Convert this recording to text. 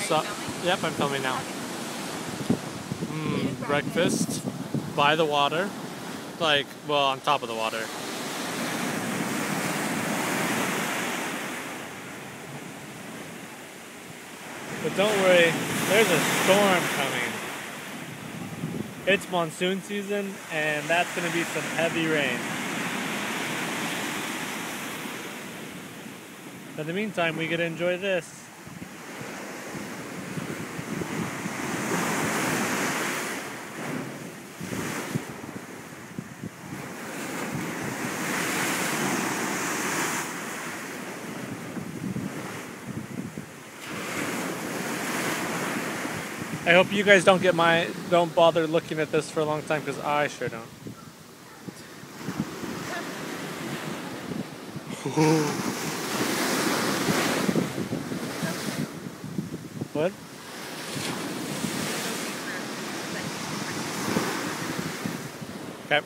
So, yep, I'm filming now. Breakfast by the water, like, well, on top of the water. But don't worry, there's a storm coming. It's monsoon season, and that's going to be some heavy rain. In the meantime, we get to enjoy this. I hope you guys don't bother looking at this for a long time, because I sure don't. What? Okay.